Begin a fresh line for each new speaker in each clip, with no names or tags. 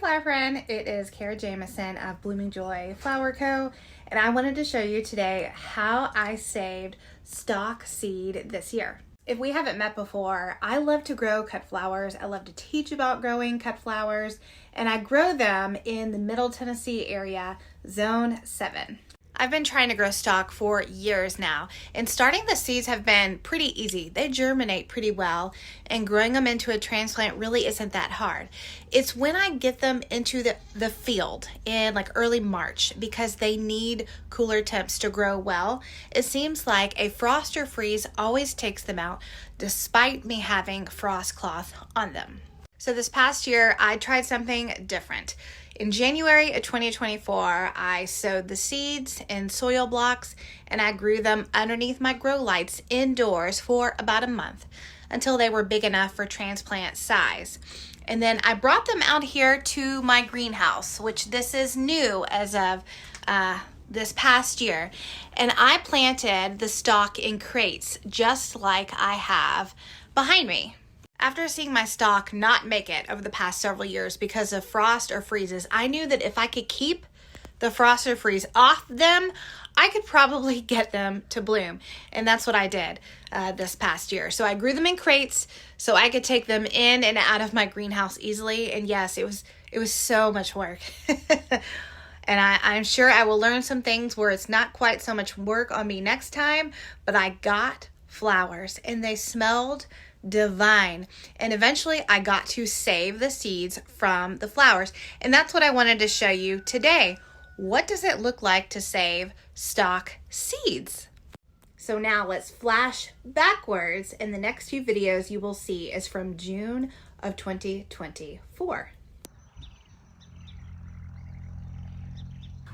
flower friend, it is Kara Jamison of Blooming Joy Flower Co. And I wanted to show you today how I saved stock seed this year. If we haven't met before, I love to grow cut flowers. I love to teach about growing cut flowers, and I grow them in the Middle Tennessee area, Zone 7. I've been trying to grow stock for years now, and starting the seeds have been pretty easy. They germinate pretty well, and growing them into a transplant really isn't that hard. It's when I get them into the field in like early March, because they need cooler temps to grow well. It seems like a frost or freeze always takes them out, despite me having frost cloth on them. So this past year, I tried something different. In January of 2024, I sowed the seeds in soil blocks, and I grew them underneath my grow lights indoors for about a month until they were big enough for transplant size. And then I brought them out here to my greenhouse, which this is new as of this past year. And I planted the stock in crates just like I have behind me. After seeing my stock not make it over the past several years because of frost or freezes, I knew that if I could keep the frost or freeze off them, I could probably get them to bloom. And that's what I did this past year. So I grew them in crates so I could take them in and out of my greenhouse easily. And yes, it was so much work. And I'm sure I will learn some things where it's not quite so much work on me next time, but I got flowers and they smelled divine. And eventually I got to save the seeds from the flowers. And that's what I wanted to show you today. What does it look like to save stock seeds? So now let's flash backwards, and the next few videos you will see is from June of 2024.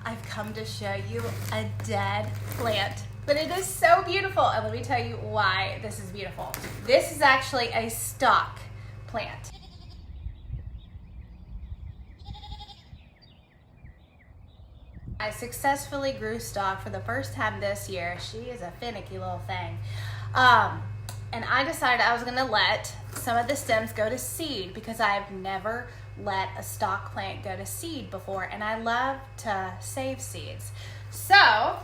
I've come to show you a dead plant, but it is so beautiful, and let me tell you why this is beautiful. This is actually a stock plant. I successfully grew stock for the first time this year. She is a finicky little thing. And I decided I was gonna let some of the stems go to seed because I've never let a stock plant go to seed before, and I love to save seeds. So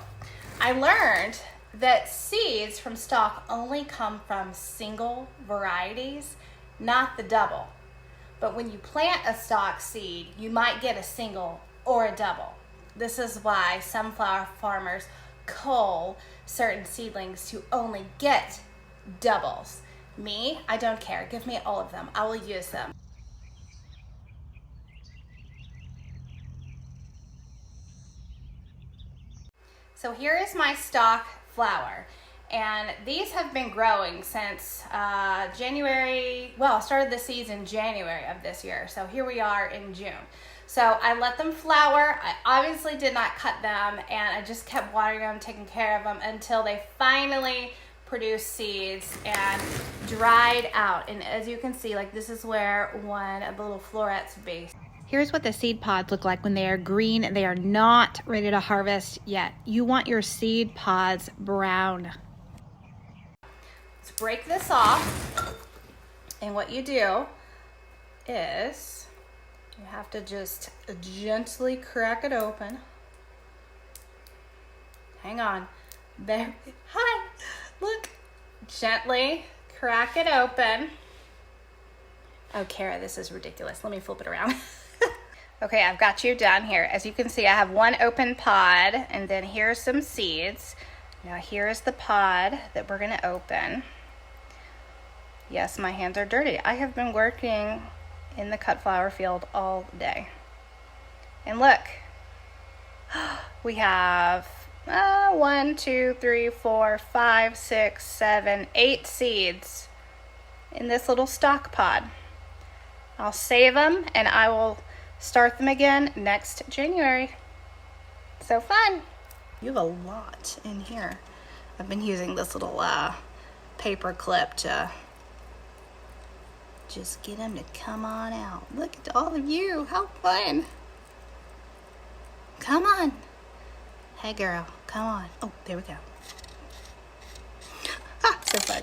I learned that seeds from stock only come from single varieties, not the double. But when you plant a stock seed, you might get a single or a double. This is why sunflower farmers cull certain seedlings to only get doubles. Me, I don't care. Give me all of them. I will use them. So here is my stock flower, and these have been growing since January. Well, I started the seeds in January of this year, so here we are in June. So I let them flower. I obviously did not cut them, and I just kept watering them, taking care of them until they finally produced seeds and dried out. And as you can see, like, this is where one of the little florets be. Here's what the seed pods look like when they are green and they are not ready to harvest yet. You want your seed pods brown. Let's break this off. And what you do is you have to just gently crack it open. Hang on. There. Hi. Look. Gently crack it open. Oh, Kara, this is ridiculous. Let me flip it around. Okay, I've got you down here. As you can see, I have one open pod, and then here's some seeds. Now here's the pod that we're gonna open. Yes, my hands are dirty. I have been working in the cut flower field all day. And look, we have 1, 2, 3, 4, 5, 6, 7, 8 seeds in this little stock pod. I'll save them and I will start them again next January. So fun. You have a lot in here. I've been using this little paper clip to just get them to come on out. Look at all of you. How fun. Come on. Hey girl, come on. Oh, there we go. So fun.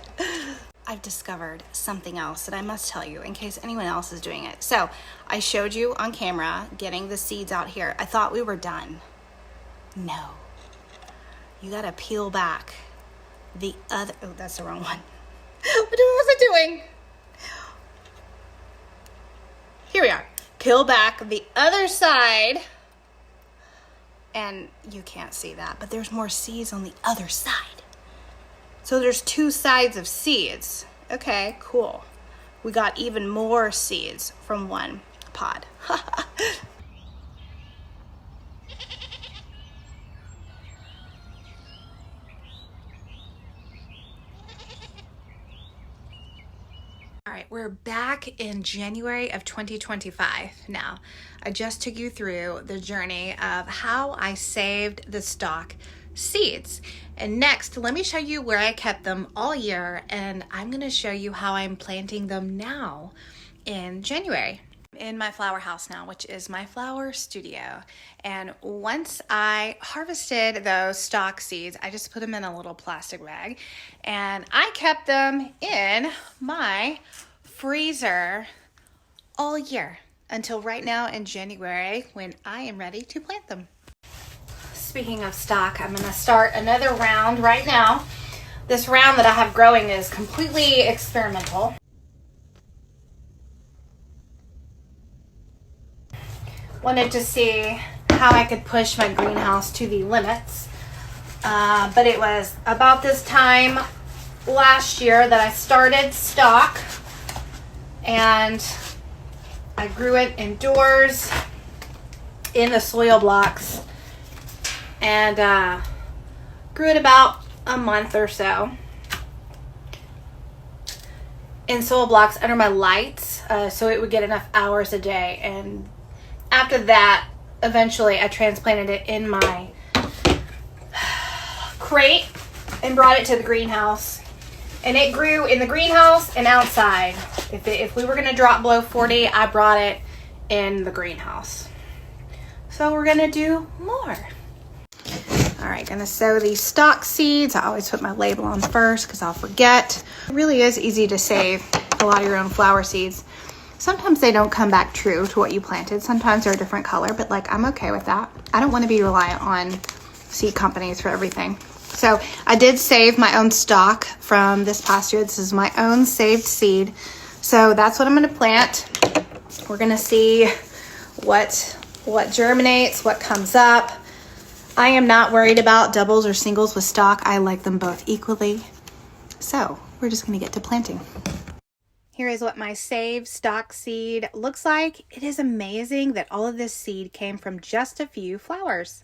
I've discovered something else that I must tell you in case anyone else is doing it. So I showed you on camera getting the seeds out here. I thought we were done. No. You gotta peel back the other, oh, that's the wrong one. What was I doing? Here we are. Peel back the other side. And you can't see that, but there's more seeds on the other side. So there's two sides of seeds. Okay, cool. We got even more seeds from one pod. All right, we're back in January of 2025 now. I just took you through the journey of how I saved the stock seeds. And next, let me show you where I kept them all year, and I'm gonna show you how I'm planting them now in January. In my flower house now, which is my flower studio. And once I harvested those stock seeds, I just put them in a little plastic bag and I kept them in my freezer all year until right now in January when I am ready to plant them. Speaking of stock, I'm gonna start another round right now. This round that I have growing is completely experimental. Wanted to see how I could push my greenhouse to the limits. But it was about this time last year that I started stock, and I grew it indoors in the soil blocks, and grew it about a month or so in soil blocks under my lights, so it would get enough hours a day. And after that, eventually I transplanted it in my crate and brought it to the greenhouse. And it grew in the greenhouse and outside. If we were gonna drop below 40, I brought it in the greenhouse. So we're gonna do more. All right, gonna sow these stock seeds. I always put my label on first because I'll forget. It really is easy to save a lot of your own flower seeds. Sometimes they don't come back true to what you planted. Sometimes they're a different color, but like I'm okay with that. I don't want to be reliant on seed companies for everything. So I did save my own stock from this past year. This is my own saved seed. So that's what I'm going to plant. We're going to see what germinates, what comes up. I am not worried about doubles or singles with stock. I like them both equally. So we're just going to get to planting. Here is what my saved stock seed looks like. It is amazing that all of this seed came from just a few flowers.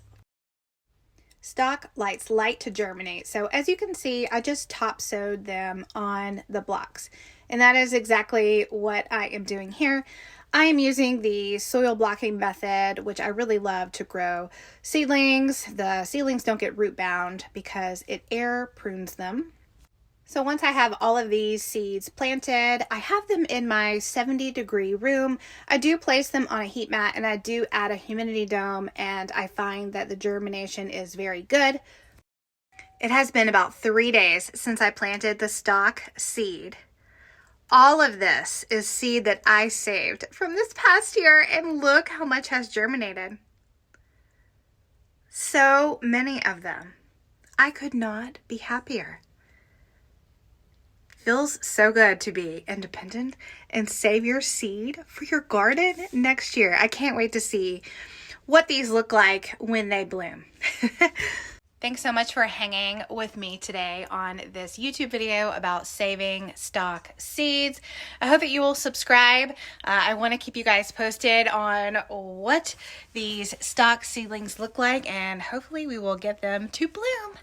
Stock likes light to germinate. So as you can see, I just top sowed them on the blocks. And that is exactly what I am doing here. I am using the soil blocking method, which I really love to grow seedlings. The seedlings don't get root bound because it air prunes them. So once I have all of these seeds planted, I have them in my 70-degree room. I do place them on a heat mat and I do add a humidity dome, and I find that the germination is very good. It has been about 3 days since I planted the stock seed. All of this is seed that I saved from this past year, and look how much has germinated. So many of them. I could not be happier. Feels so good to be independent and save your seed for your garden next year. I can't wait to see what these look like when they bloom. Thanks so much for hanging with me today on this YouTube video about saving stock seeds. I hope that you will subscribe. I want to keep you guys posted on what these stock seedlings look like, and hopefully we will get them to bloom.